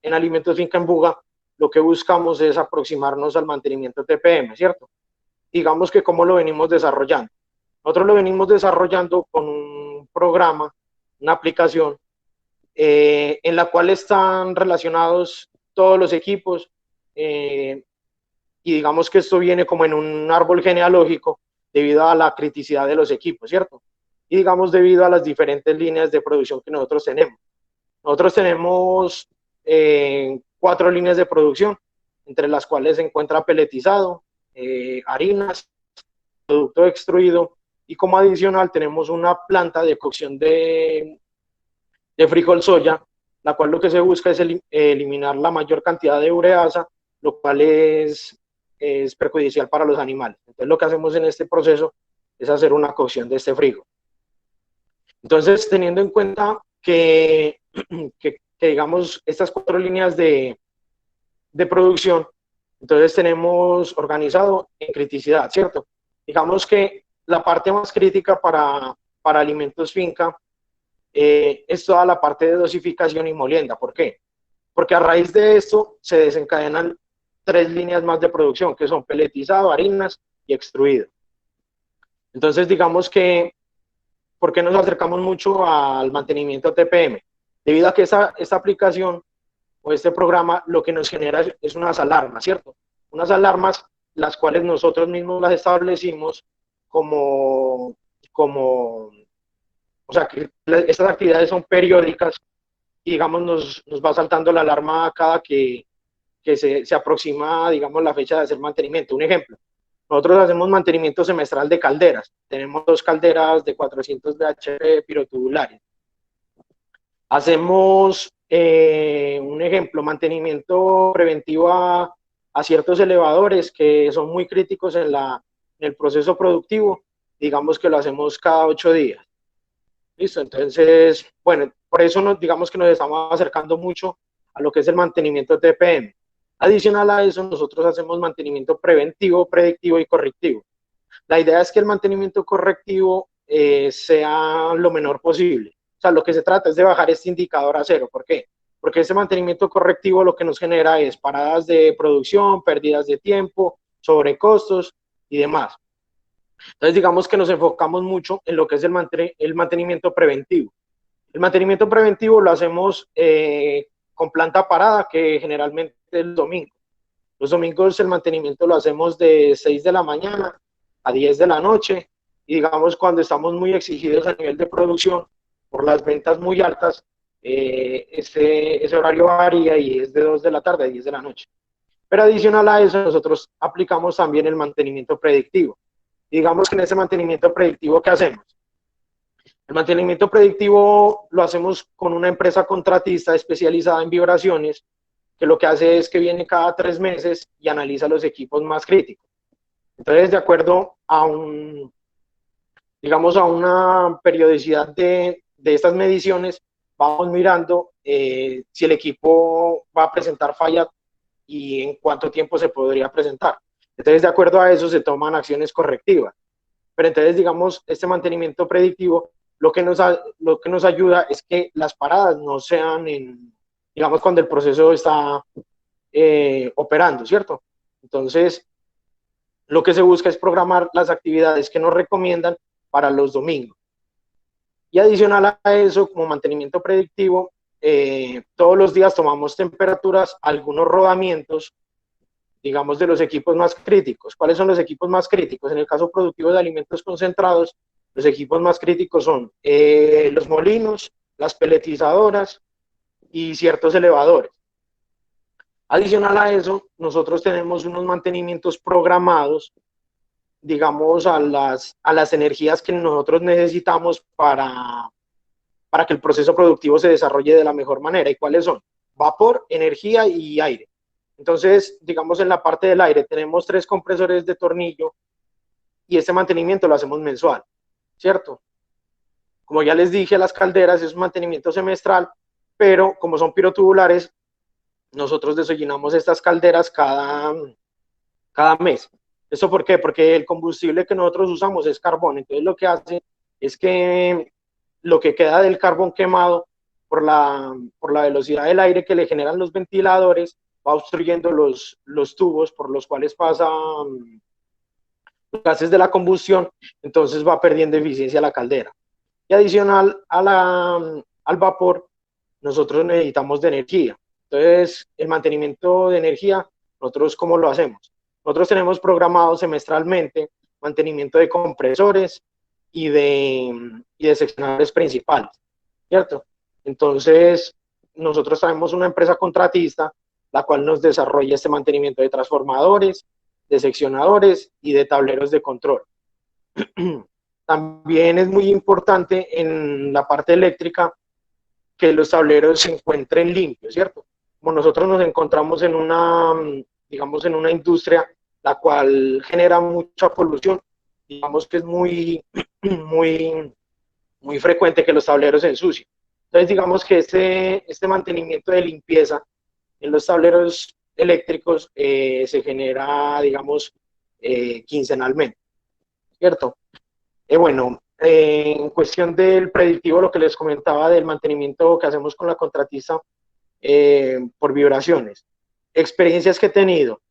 en Alimentos Finca en Buga, lo que buscamos es aproximarnos al mantenimiento TPM, ¿cierto? Digamos que cómo lo venimos desarrollando. Nosotros lo venimos desarrollando con un programa, una aplicación, en la cual están relacionados todos los equipos, y digamos que esto viene como en un árbol genealógico debido a la criticidad de los equipos, ¿cierto? Y digamos debido a las diferentes líneas de producción que nosotros tenemos. Nosotros tenemos 4 líneas de producción, entre las cuales se encuentra peletizado, harinas, producto extruido, y como adicional tenemos una planta de cocción de frijol soya, la cual lo que se busca es eliminar la mayor cantidad de ureasa, lo cual es perjudicial para los animales. Entonces lo que hacemos en este proceso es hacer una cocción de este frijol. Entonces, teniendo en cuenta que digamos, estas 4 líneas de producción, entonces tenemos organizado en criticidad, ¿cierto? Digamos que la parte más crítica para Alimentos Finca es toda la parte de dosificación y molienda. ¿Por qué? Porque a raíz de esto se desencadenan 3 líneas más de producción, que son peletizado, harinas y extruido. Entonces, digamos que, ¿por qué nos acercamos mucho al mantenimiento TPM? Debido a que esta aplicación o este programa lo que nos genera es unas alarmas, ¿cierto? Unas alarmas las cuales nosotros mismos las establecimos como o sea, que estas actividades son periódicas y, digamos, nos va saltando la alarma cada que se aproxima, digamos, la fecha de hacer mantenimiento. Un ejemplo, nosotros hacemos mantenimiento semestral de calderas. Tenemos 2 calderas de 400 bhp pirotubulares. Hacemos, un ejemplo, mantenimiento preventivo a ciertos elevadores que son muy críticos en el proceso productivo. Digamos que lo hacemos cada 8 días. Listo, entonces, bueno, por eso digamos que nos estamos acercando mucho a lo que es el mantenimiento TPM. Adicional a eso, nosotros hacemos mantenimiento preventivo, predictivo y correctivo. La idea es que el mantenimiento correctivo sea lo menor posible. O sea, lo que se trata es de bajar este indicador a 0. ¿Por qué? Porque este mantenimiento correctivo lo que nos genera es paradas de producción, pérdidas de tiempo, sobrecostos y demás. Entonces, digamos que nos enfocamos mucho en lo que es el mantenimiento preventivo. El mantenimiento preventivo lo hacemos con planta parada, que generalmente es el domingo. Los domingos el mantenimiento lo hacemos de 6 de la mañana a 10 de la noche, y digamos cuando estamos muy exigidos a nivel de producción por las ventas muy altas, ese horario varía y es de 2 de la tarde a 10 de la noche. Pero adicional a eso, nosotros aplicamos también el mantenimiento predictivo. Digamos que en ese mantenimiento predictivo, ¿qué hacemos? El mantenimiento predictivo lo hacemos con una empresa contratista especializada en vibraciones, que lo que hace es que viene cada 3 meses y analiza los equipos más críticos. Entonces, de acuerdo a digamos, a una periodicidad de estas mediciones, vamos mirando si el equipo va a presentar falla y en cuánto tiempo se podría presentar. Entonces, de acuerdo a eso, se toman acciones correctivas. Pero entonces, digamos, este mantenimiento predictivo, lo que nos ayuda es que las paradas no sean digamos, cuando el proceso está operando, ¿cierto? Entonces, lo que se busca es programar las actividades que nos recomiendan para los domingos. Y adicional a eso, como mantenimiento predictivo, todos los días tomamos temperaturas, algunos rodamientos, digamos, de los equipos más críticos. ¿Cuáles son los equipos más críticos? En el caso productivo de alimentos concentrados, los equipos más críticos son los molinos, las peletizadoras y ciertos elevadores. Adicional a eso, nosotros tenemos unos mantenimientos programados, digamos, a las energías que nosotros necesitamos para que el proceso productivo se desarrolle de la mejor manera. ¿Y cuáles son? Vapor, energía y aire. Entonces, digamos, en la parte del aire tenemos 3 compresores de tornillo y este mantenimiento lo hacemos mensual, ¿cierto? Como ya les dije, las calderas es un mantenimiento semestral, pero como son pirotubulares, nosotros desollinamos estas calderas cada mes. ¿Eso por qué? Porque el combustible que nosotros usamos es carbón. Entonces, lo que hace es que lo que queda del carbón quemado por la velocidad del aire que le generan los ventiladores, va obstruyendo los tubos por los cuales pasan los gases de la combustión, entonces va perdiendo eficiencia la caldera. Y adicional al vapor, nosotros necesitamos de energía. Entonces, el mantenimiento de energía, nosotros ¿cómo lo hacemos? Nosotros tenemos programado semestralmente mantenimiento de compresores y de seccionadores principales, ¿cierto? Entonces, nosotros tenemos una empresa contratista, la cual nos desarrolla este mantenimiento de transformadores, de seccionadores y de tableros de control. También es muy importante en la parte eléctrica que los tableros se encuentren limpios, ¿cierto? Como nosotros nos encontramos en una, digamos, en una industria la cual genera mucha polución, digamos que es muy, muy frecuente que los tableros se ensucien. Entonces, digamos que este mantenimiento de limpieza en los tableros eléctricos se genera, digamos, quincenalmente, ¿cierto? Bueno, en cuestión del predictivo, lo que les comentaba del mantenimiento que hacemos con la contratista por vibraciones, experiencias que he tenido.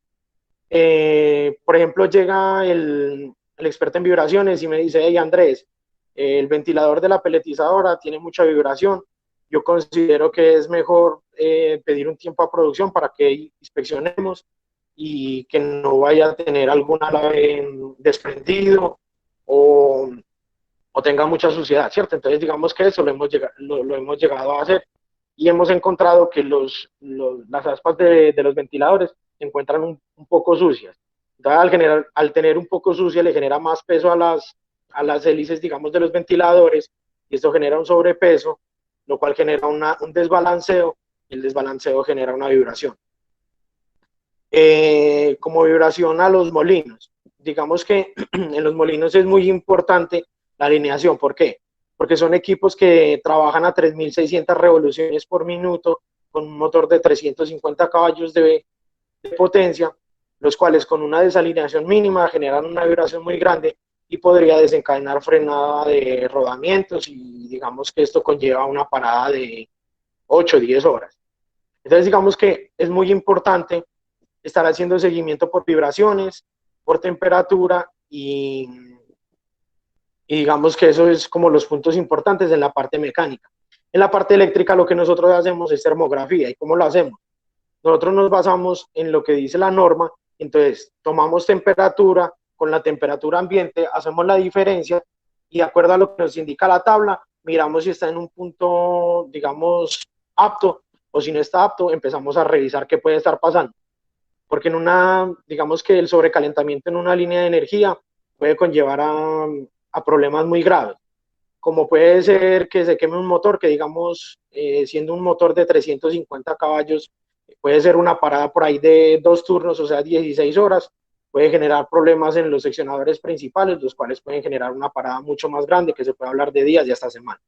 Por ejemplo, llega el experto en vibraciones y me dice, hey Andrés, el ventilador de la peletizadora tiene mucha vibración, yo considero que es mejor pedir un tiempo a producción para que inspeccionemos y que no vaya a tener algún alave desprendido o tenga mucha suciedad, ¿cierto? Entonces digamos que eso lo hemos llegado a hacer y hemos encontrado que las aspas de los ventiladores se encuentran un poco sucias. Entonces al tener un poco sucia le genera más peso a las hélices, digamos, de los ventiladores y esto genera un sobrepeso, lo cual genera un desbalanceo y el desbalanceo genera una vibración. Como vibración a los molinos. Digamos que en los molinos es muy importante la alineación. ¿Por qué? Porque son equipos que trabajan a 3.600 revoluciones por minuto con un motor de 350 caballos de potencia, los cuales con una desalineación mínima generan una vibración muy grande y podría desencadenar frenada de rodamientos y digamos que esto conlleva una parada de 8 o 10 horas. Entonces digamos que es muy importante estar haciendo seguimiento por vibraciones, por temperatura y digamos que eso es como los puntos importantes en la parte mecánica. En la parte eléctrica lo que nosotros hacemos es termografía. ¿Y cómo lo hacemos? Nosotros nos basamos en lo que dice la norma, entonces tomamos temperatura, con la temperatura ambiente hacemos la diferencia y de acuerdo a lo que nos indica la tabla, miramos si está en un punto, digamos, apto o si no está apto, empezamos a revisar qué puede estar pasando. Porque digamos que el sobrecalentamiento en una línea de energía puede conllevar a problemas muy graves, como puede ser que se queme un motor, que digamos, siendo un motor de 350 caballos, puede ser una parada por ahí de 2 turnos, o sea, 16 horas, puede generar problemas en los seccionadores principales, los cuales pueden generar una parada mucho más grande, que se puede hablar de días y hasta semanas.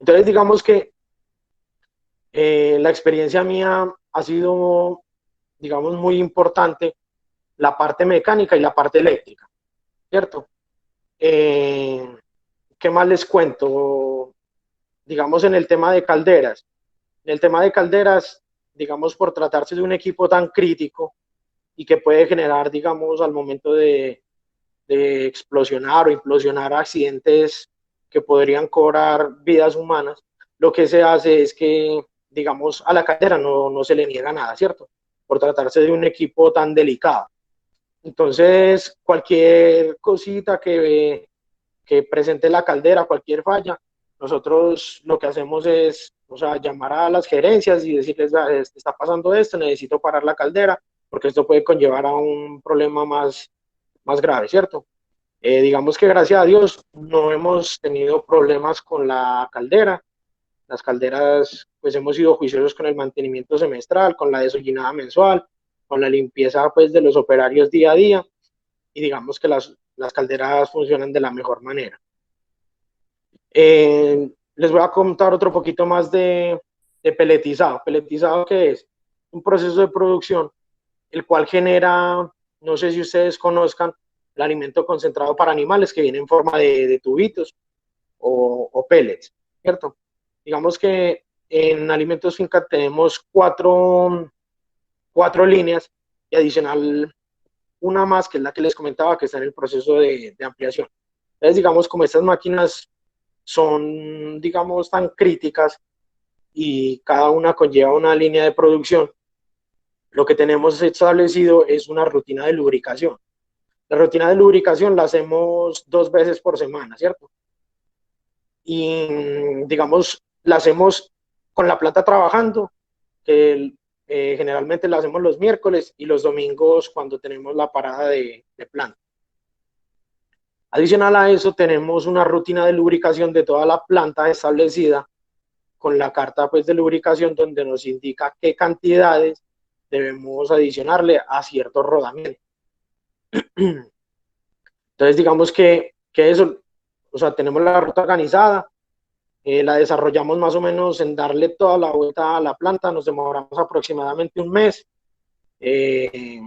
Entonces, digamos que la experiencia mía ha sido, digamos, muy importante la parte mecánica y la parte eléctrica, ¿cierto? ¿Qué más les cuento? Digamos en el tema de calderas. En el tema de calderas, digamos por tratarse de un equipo tan crítico y que puede generar, digamos, al momento de explosionar o implosionar accidentes que podrían cobrar vidas humanas, lo que se hace es que, digamos, a la caldera no se le niega nada, ¿cierto? Por tratarse de un equipo tan delicado. Entonces, cualquier cosita que presente la caldera, cualquier falla, nosotros lo que hacemos es, o sea, llamar a las gerencias y decirles, está pasando esto, necesito parar la caldera, porque esto puede conllevar a un problema más grave, ¿cierto? Digamos que gracias a Dios no hemos tenido problemas con la caldera. Las calderas, pues hemos sido juiciosos con el mantenimiento semestral, con la desollinada mensual, con la limpieza pues de los operarios día a día y digamos que las calderas funcionan de la mejor manera. Les voy a contar otro poquito más de peletizado. ¿Peletizado qué es? Un proceso de producción el cual genera, no sé si ustedes conozcan, el alimento concentrado para animales que viene en forma de tubitos o pellets, ¿cierto? Digamos que en Alimentos Finca tenemos cuatro líneas y adicional una más, que es la que les comentaba, que está en el proceso de ampliación. Entonces, digamos, como estas máquinas son, digamos, tan críticas y cada una conlleva una línea de producción, lo que tenemos establecido es una rutina de lubricación. La rutina de lubricación la hacemos 2 veces por semana, ¿cierto? Y, digamos, la hacemos con la planta trabajando, que generalmente la hacemos los miércoles y los domingos cuando tenemos la parada de planta. Adicional a eso, tenemos una rutina de lubricación de toda la planta establecida con la carta pues, de lubricación donde nos indica qué cantidades debemos adicionarle a ciertos rodamientos. Entonces, digamos que eso, o sea, tenemos la ruta organizada, la desarrollamos más o menos en darle toda la vuelta a la planta, nos demoramos aproximadamente un mes, eh,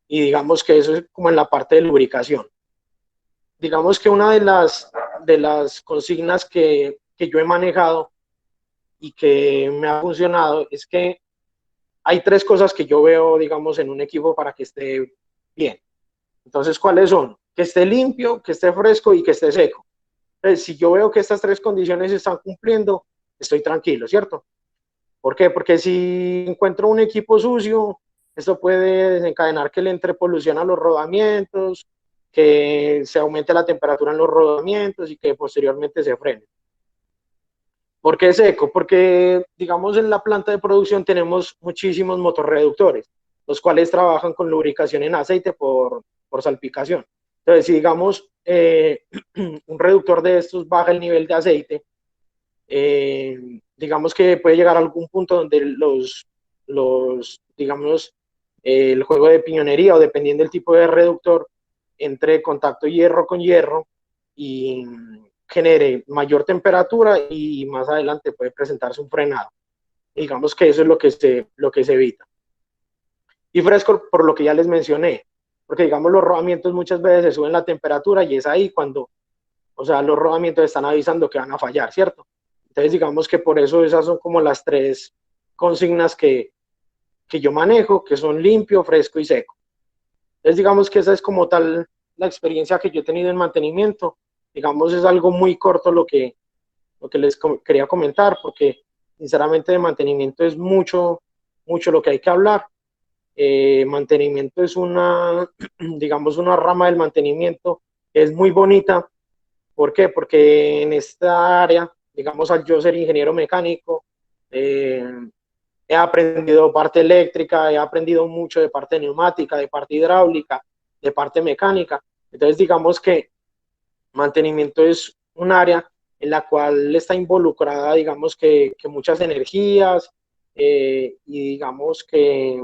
y digamos que eso es como en la parte de lubricación. Digamos que una de las consignas que yo he manejado y que me ha funcionado es que hay tres cosas que yo veo, digamos, en un equipo para que esté bien. Entonces, ¿cuáles son? Que esté limpio, que esté fresco y que esté seco. Entonces, si yo veo que estas tres condiciones se están cumpliendo, estoy tranquilo, ¿cierto? ¿Por qué? Porque si encuentro un equipo sucio, esto puede desencadenar que le entre polución a los rodamientos, que se aumente la temperatura en los rodamientos y que posteriormente se frene. ¿Por qué seco? Porque, digamos, en la planta de producción tenemos muchísimos motorreductores, los cuales trabajan con lubricación en aceite por salpicación. Entonces, si digamos, un reductor de estos baja el nivel de aceite, digamos que puede llegar a algún punto donde digamos, el juego de piñonería o dependiendo del tipo de reductor, entre contacto hierro con hierro y genere mayor temperatura y más adelante puede presentarse un frenado. Digamos que eso es lo que se evita. Y fresco, por lo que ya les mencioné, porque digamos los rodamientos muchas veces se suben la temperatura y es ahí cuando, o sea, los rodamientos están avisando que van a fallar, ¿cierto? Entonces digamos que por eso esas son como las tres consignas que yo manejo, que son limpio, fresco y seco. Entonces digamos que esa es como tal la experiencia que yo he tenido en mantenimiento. Digamos es algo muy corto lo que les quería comentar, porque sinceramente de mantenimiento es mucho, mucho lo que hay que hablar. Mantenimiento es una, digamos, una rama del mantenimiento que es muy bonita. ¿Por qué? Porque en esta área, digamos, al yo ser ingeniero mecánico, eh, he aprendido parte eléctrica, he aprendido mucho de parte neumática, de parte hidráulica, de parte mecánica. Entonces, digamos que mantenimiento es un área en la cual está involucrada, digamos que muchas energías, y digamos que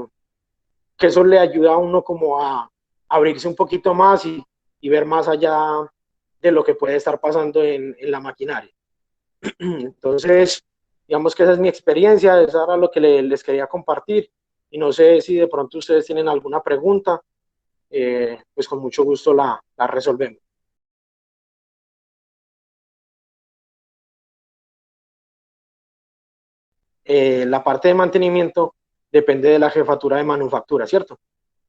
eso le ayuda a uno como a abrirse un poquito más y ver más allá de lo que puede estar pasando en la maquinaria. Entonces, digamos que esa es mi experiencia, eso era lo que les quería compartir y no sé si de pronto ustedes tienen alguna pregunta, pues con mucho gusto la resolvemos. La parte de mantenimiento depende de la jefatura de manufactura, ¿cierto?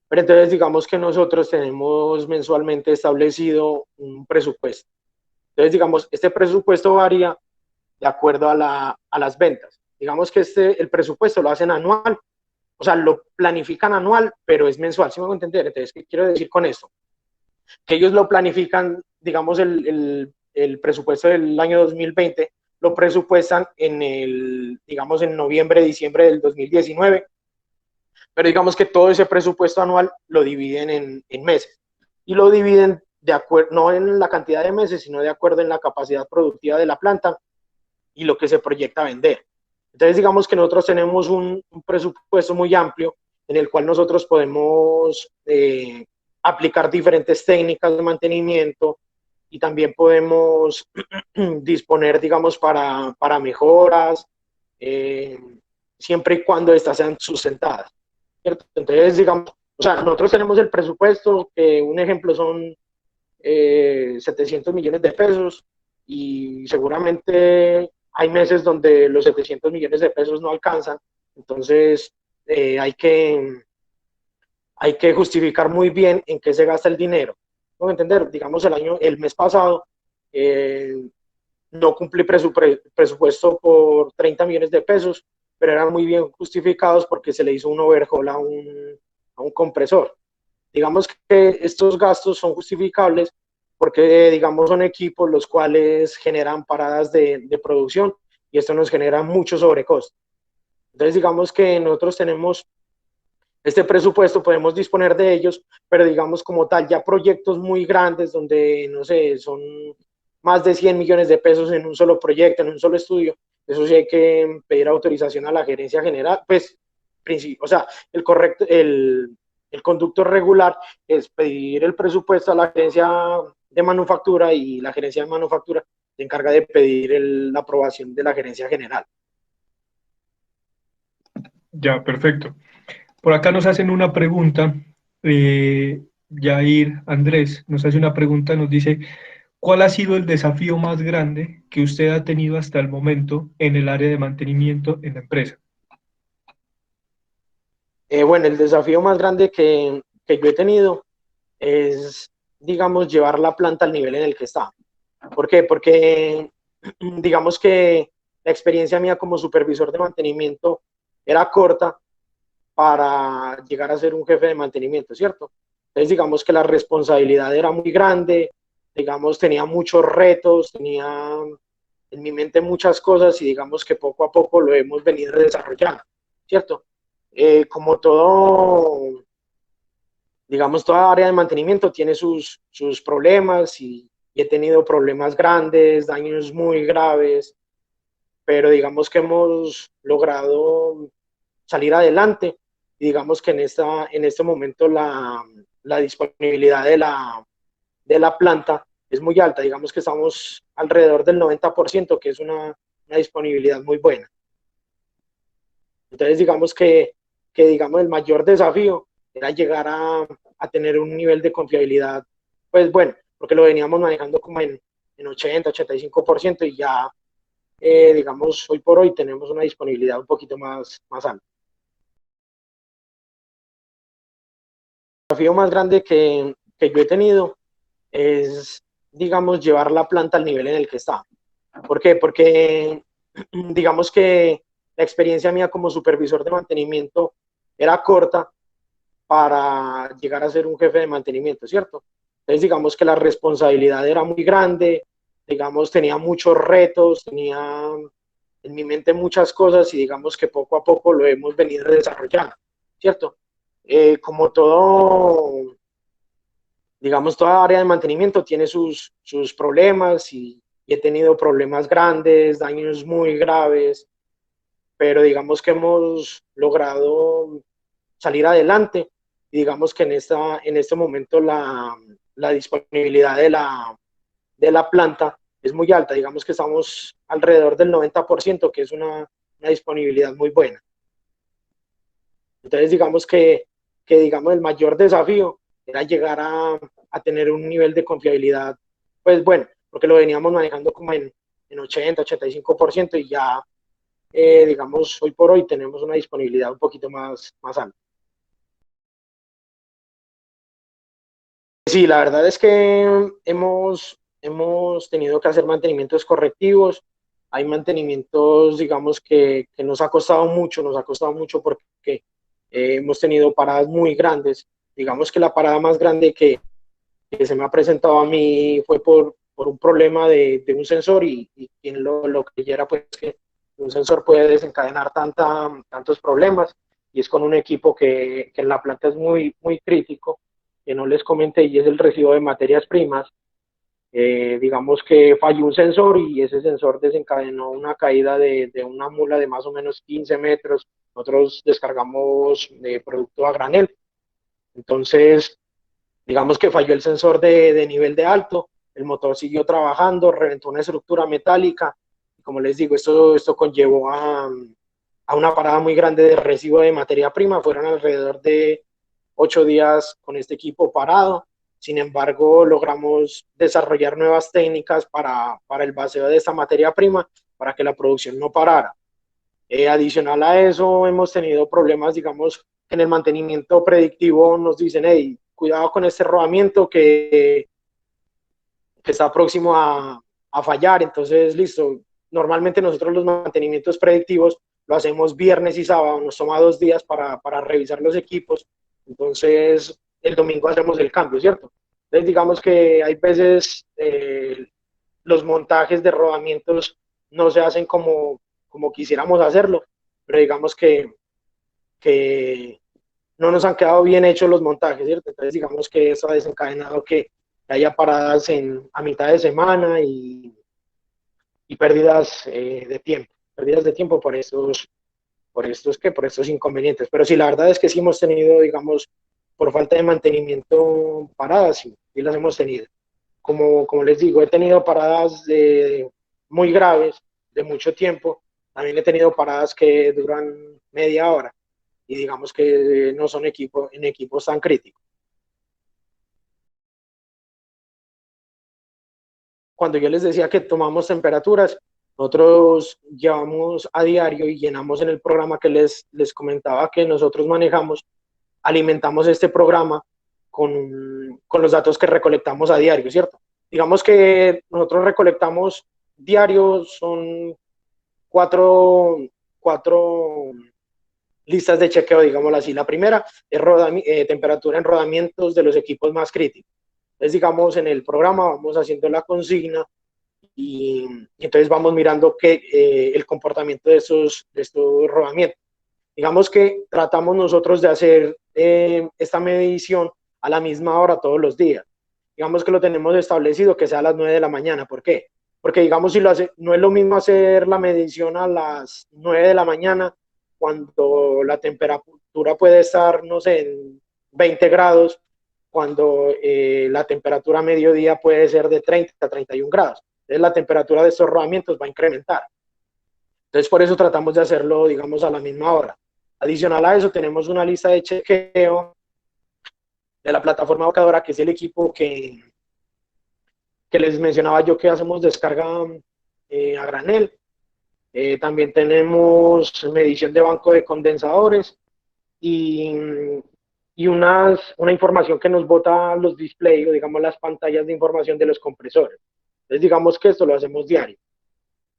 Pero entonces digamos que nosotros tenemos mensualmente establecido un presupuesto. Entonces digamos, este presupuesto varía de acuerdo a las ventas. Digamos que el presupuesto lo hacen anual, o sea, lo planifican anual, pero es mensual, ¿sí me voy a entender? Entonces, ¿qué quiero decir con esto? Que ellos lo planifican, digamos, el presupuesto del año 2020, lo presupuestan digamos, en noviembre, diciembre del 2019, pero digamos que todo ese presupuesto anual lo dividen en meses y lo dividen de acuerdo, no en la cantidad de meses, sino de acuerdo en la capacidad productiva de la planta y lo que se proyecta vender. Entonces, digamos que nosotros tenemos un presupuesto muy amplio en el cual nosotros podemos aplicar diferentes técnicas de mantenimiento y también podemos disponer, digamos, para mejoras, eh, siempre y cuando estas sean sustentadas, ¿cierto? Entonces, digamos, o sea, nosotros tenemos el presupuesto, que un ejemplo son 700 millones de pesos y seguramente hay meses donde los 700 millones de pesos no alcanzan, entonces hay que justificar muy bien en qué se gasta el dinero. ¿No entender? Digamos, el mes pasado, eh, no cumplí presupuesto por 30 millones de pesos, pero eran muy bien justificados porque se le hizo un overhaul a un compresor. Digamos que estos gastos son justificables porque, digamos, son equipos los cuales generan paradas de producción y esto nos genera mucho sobrecosto. Entonces, digamos que nosotros tenemos este presupuesto, podemos disponer de ellos, pero digamos como tal, ya proyectos muy grandes donde, no sé, son más de 100 millones de pesos en un solo proyecto, en un solo estudio, eso sí hay que pedir autorización a la gerencia general, pues, o sea, el conducto regular es pedir el presupuesto a la gerencia de manufactura y la gerencia de manufactura se encarga de pedir la aprobación de la gerencia general. Ya, perfecto. Por acá nos hacen una pregunta, Yair Andrés nos hace una pregunta, nos dice, ¿cuál ha sido el desafío más grande que usted ha tenido hasta el momento en el área de mantenimiento en la empresa? Bueno, el desafío más grande que yo he tenido es, digamos, llevar la planta al nivel en el que está. ¿Por qué? Porque digamos que la experiencia mía como supervisor de mantenimiento era corta para llegar a ser un jefe de mantenimiento, ¿cierto? Entonces, digamos que la responsabilidad era muy grande, digamos, tenía muchos retos, tenía en mi mente muchas cosas y digamos que poco a poco lo hemos venido desarrollando, ¿cierto? Como todo, digamos, toda área de mantenimiento tiene sus problemas y he tenido problemas grandes, daños muy graves, pero digamos que hemos logrado salir adelante y digamos que en este momento la disponibilidad de la planta es muy alta, digamos que estamos alrededor del 90%, que es una disponibilidad muy buena. Entonces digamos que digamos el mayor desafío era llegar a tener un nivel de confiabilidad, pues bueno, porque lo veníamos manejando como en 80-85% y ya, digamos, hoy por hoy tenemos una disponibilidad un poquito más alta. El desafío más grande que yo he tenido es, digamos, llevar la planta al nivel en el que está. ¿Por qué? Porque digamos que la experiencia mía como supervisor de mantenimiento era corta para llegar a ser un jefe de mantenimiento, ¿cierto? Entonces, digamos que la responsabilidad era muy grande, digamos, tenía muchos retos, tenía en mi mente muchas cosas y digamos que poco a poco lo hemos venido desarrollando, ¿cierto? Como todo, digamos, toda área de mantenimiento tiene sus problemas y he tenido problemas grandes, daños muy graves, pero digamos que hemos logrado salir adelante y digamos que en este momento la disponibilidad de la planta es muy alta, digamos que estamos alrededor del 90%, que es una disponibilidad muy buena. Entonces digamos que digamos el mayor desafío era llegar a tener un nivel de confiabilidad, pues bueno, porque lo veníamos manejando como en 80-85% y ya, digamos, hoy por hoy tenemos una disponibilidad un poquito más alta. Sí, la verdad es que hemos tenido que hacer mantenimientos correctivos. Hay mantenimientos, digamos, que nos ha costado mucho porque hemos tenido paradas muy grandes. Digamos que la parada más grande que se me ha presentado a mí fue por un problema de un sensor y quien lo creyera, pues que un sensor puede desencadenar tantos problemas y es con un equipo que en la planta es muy crítico, que no les comenté, y es el recibo de materias primas. Digamos que falló un sensor y ese sensor desencadenó una caída de una mula de más o menos 15 metros. Nosotros descargamos producto a granel. Entonces, digamos que falló el sensor de nivel de alto, el motor siguió trabajando, reventó una estructura metálica. Y como les digo, esto conllevó a una parada muy grande de recibo de materia prima. Fueron alrededor de 8 días con este equipo parado. Sin embargo, logramos desarrollar nuevas técnicas para el baseo de esta materia prima para que la producción no parara. Adicional a eso, hemos tenido problemas, digamos, en el mantenimiento predictivo nos dicen, hey, cuidado con este rodamiento que está próximo a fallar, entonces, listo, normalmente nosotros los mantenimientos predictivos lo hacemos viernes y sábado, nos toma 2 días para revisar los equipos, entonces el domingo hacemos el cambio, ¿cierto? Entonces digamos que hay veces los montajes de rodamientos no se hacen como quisiéramos hacerlo, pero digamos que no nos han quedado bien hechos los montajes, ¿cierto? Entonces digamos que eso ha desencadenado que haya paradas a mitad de semana y pérdidas de tiempo por estos inconvenientes. Pero sí, la verdad es que sí hemos tenido, digamos, por falta de mantenimiento paradas, sí, sí las hemos tenido. Como les digo, he tenido paradas muy graves, de mucho tiempo, también he tenido paradas que duran media hora y digamos que no son en equipos tan críticos. Cuando yo les decía que tomamos temperaturas, nosotros llevamos a diario y llenamos en el programa que les comentaba que nosotros manejamos, alimentamos este programa con los datos que recolectamos a diario, ¿cierto? Digamos que nosotros recolectamos diario, son cuatro listas de chequeo, digámoslo así. La primera es temperatura en rodamientos de los equipos más críticos. Entonces, digamos, en el programa vamos haciendo la consigna y entonces vamos mirando el comportamiento de estos rodamientos. Digamos que tratamos nosotros de hacer esta medición a la misma hora todos los días. Digamos que lo tenemos establecido que sea a las 9 de la mañana. ¿Por qué? Porque digamos, si no es lo mismo hacer la medición a las 9 de la mañana cuando la temperatura puede estar, no sé, en 20 grados, cuando la temperatura a mediodía puede ser de 30 a 31 grados. Entonces la temperatura de estos rodamientos va a incrementar. Entonces por eso tratamos de hacerlo, digamos, a la misma hora. Adicional a eso, tenemos una lista de chequeo de la plataforma Vocadora, que es el equipo que les mencionaba yo que hacemos descarga a granel. También tenemos medición de banco de condensadores y, y una información que nos bota los displays, o digamos las pantallas de información de los compresores. Entonces digamos que esto lo hacemos diario.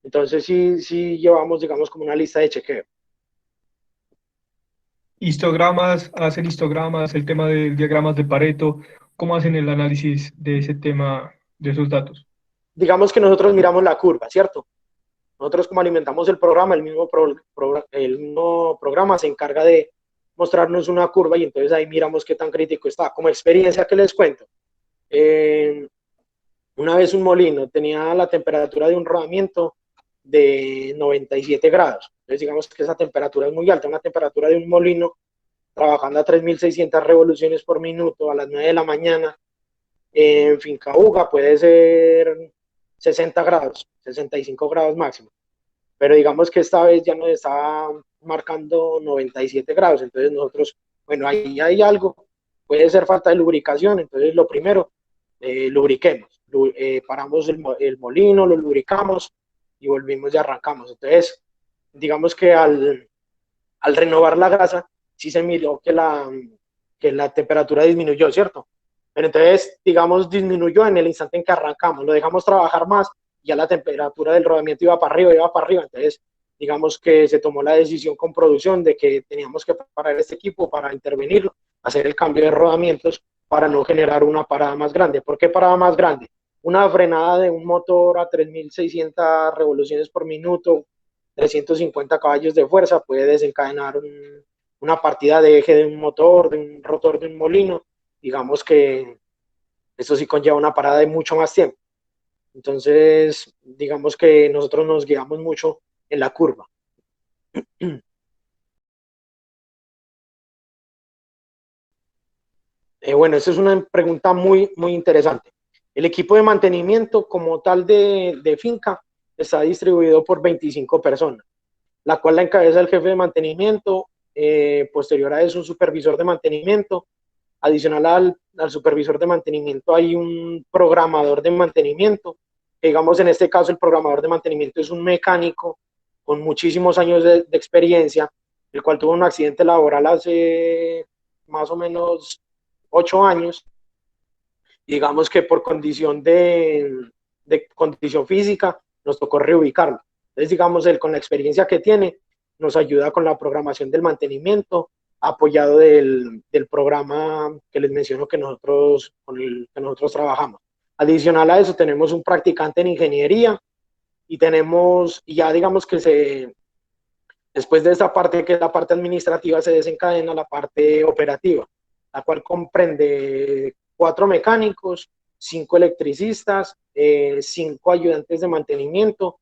Entonces sí llevamos, digamos, como una lista de chequeo. Histogramas, hacen histogramas, el tema de diagramas de Pareto, ¿cómo hacen el análisis de ese tema, de esos datos? Digamos que nosotros miramos la curva, ¿cierto? Nosotros como alimentamos el programa, el mismo programa se encarga de mostrarnos una curva y entonces ahí miramos qué tan crítico está. Como experiencia que les cuento, una vez un molino tenía la temperatura de un rodamiento de 97 grados. Entonces digamos que esa temperatura es muy alta, una temperatura de un molino trabajando a 3.600 revoluciones por minuto a las 9 de la mañana en Finca Uga puede ser 60 grados, 65 grados máximo. Pero digamos que esta vez ya nos estaba marcando 97 grados, entonces nosotros, bueno, ahí hay algo, puede ser falta de lubricación, entonces lo primero, lubriquemos, paramos el molino, lo lubricamos y volvimos y arrancamos. Entonces, digamos que al renovar la grasa, sí se miró que la temperatura disminuyó, ¿cierto? Pero entonces, digamos, disminuyó en el instante en que arrancamos, lo dejamos trabajar más, ya la temperatura del rodamiento iba para arriba, entonces, digamos que se tomó la decisión con producción de que teníamos que parar este equipo para intervenir, hacer el cambio de rodamientos para no generar una parada más grande. ¿Por qué parada más grande? Una frenada de un motor a 3.600 revoluciones por minuto, 350 caballos de fuerza, puede desencadenar una partida de eje de un motor, de un rotor de un molino. Digamos que eso sí conlleva una parada de mucho más tiempo. Entonces, digamos que nosotros nos guiamos mucho en la curva. Bueno, esa es una pregunta muy interesante. El equipo de mantenimiento como tal de finca está distribuido por 25 personas, la cual la encabeza el jefe de mantenimiento, posterior a eso un supervisor de mantenimiento, adicional al supervisor de mantenimiento hay un programador de mantenimiento digamos en este caso el programador de mantenimiento es un mecánico con muchísimos años de experiencia, el cual tuvo un accidente laboral hace más o menos 8 años, y digamos que por condición de condición física nos tocó reubicarlo. Entonces, digamos, él con la experiencia que tiene nos ayuda con la programación del mantenimiento, apoyado del programa que les menciono que nosotros, con el que nosotros trabajamos. Adicional a eso, tenemos un practicante en ingeniería y tenemos, y ya digamos que después de esta parte, que es la parte administrativa, se desencadena la parte operativa, la cual comprende 4 mecánicos, 5 electricistas, 5 ayudantes de mantenimiento,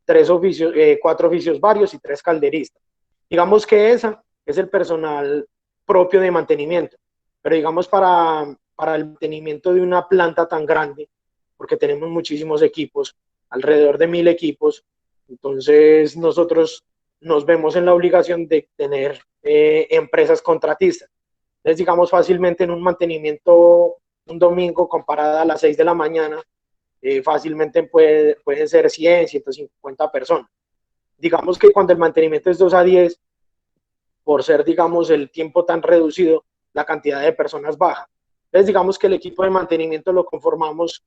3 oficios, 4 oficios varios y 3 calderistas. Digamos que esa es el personal propio de mantenimiento, pero digamos para el mantenimiento de una planta tan grande, porque tenemos muchísimos equipos, alrededor de 1000 equipos, entonces nosotros nos vemos en la obligación de tener empresas contratistas. Entonces, digamos, fácilmente en un mantenimiento un domingo comparada a las 6 de la mañana, fácilmente pueden ser 100, 150 personas. Digamos que cuando el mantenimiento es 2 a 10, por ser, digamos, el tiempo tan reducido, la cantidad de personas baja. Entonces, digamos que el equipo de mantenimiento lo conformamos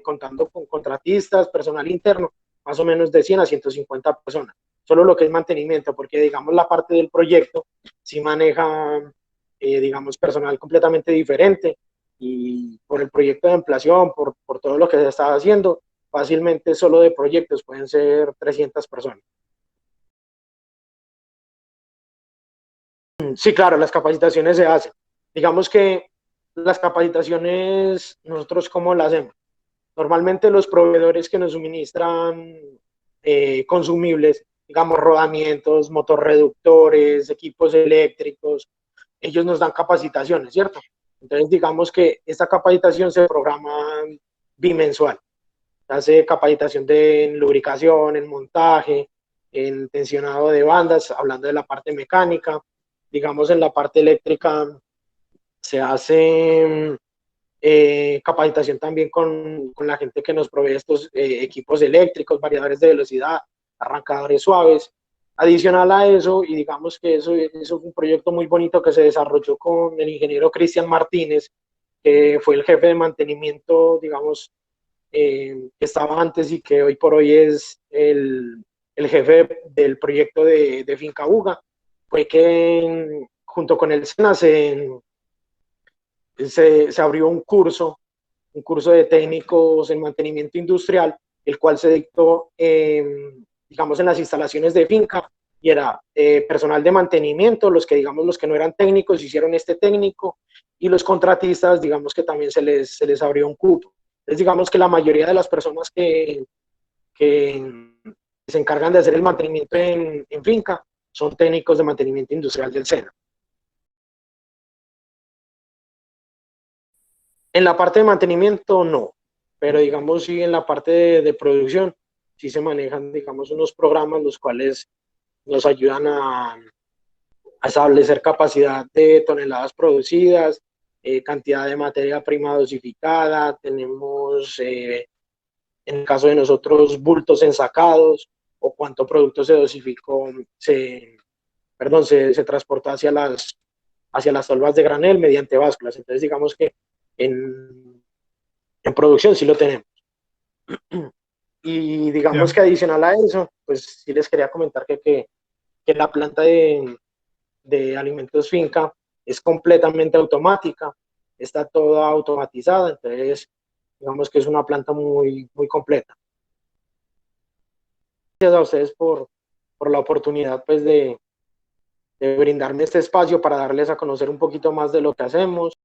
contando con contratistas, personal interno, más o menos de 100 a 150 personas. Solo lo que es mantenimiento, porque, digamos, la parte del proyecto sí maneja, digamos, personal completamente diferente, y por el proyecto de ampliación, por todo lo que se está haciendo, fácilmente solo de proyectos pueden ser 300 personas. Sí, claro, las capacitaciones se hacen. Digamos que las capacitaciones, nosotros cómo las hacemos. Normalmente los proveedores que nos suministran consumibles, digamos rodamientos, motorreductores, equipos eléctricos, ellos nos dan capacitaciones, ¿cierto? Entonces digamos que esta capacitación se programa bimensual. Se hace capacitación en lubricación, en montaje, en tensionado de bandas, hablando de la parte mecánica. Digamos, en la parte eléctrica se hace capacitación también con la gente que nos provee estos equipos eléctricos, variadores de velocidad, arrancadores suaves. Adicional a eso, y digamos que eso fue un proyecto muy bonito que se desarrolló con el ingeniero Cristian Martínez, que fue el jefe de mantenimiento, digamos, que estaba antes y que hoy por hoy es el jefe del proyecto de Finca Buga. Fue que junto con el SENA se abrió un curso de técnicos en mantenimiento industrial, el cual se dictó, digamos, en las instalaciones de finca, y era personal de mantenimiento, los que, digamos, los que no eran técnicos hicieron este técnico, y los contratistas, digamos, que también se les abrió un cupo. Entonces, digamos que la mayoría de las personas que se encargan de hacer el mantenimiento en finca son técnicos de mantenimiento industrial del SENA. En la parte de mantenimiento no, pero digamos sí en la parte de producción sí se manejan, digamos, unos programas los cuales nos ayudan a establecer capacidad de toneladas producidas, cantidad de materia prima dosificada, tenemos, en el caso de nosotros, bultos ensacados, o cuánto producto se dosificó, se transportó hacia las tolvas de granel mediante básculas. Entonces, digamos que en producción sí lo tenemos. Y digamos Ya. que adicional a eso, pues sí les quería comentar que la planta de alimentos finca es completamente automática, está toda automatizada, entonces digamos que es una planta muy, muy completa. Gracias a ustedes por la oportunidad pues de brindarme este espacio para darles a conocer un poquito más de lo que hacemos.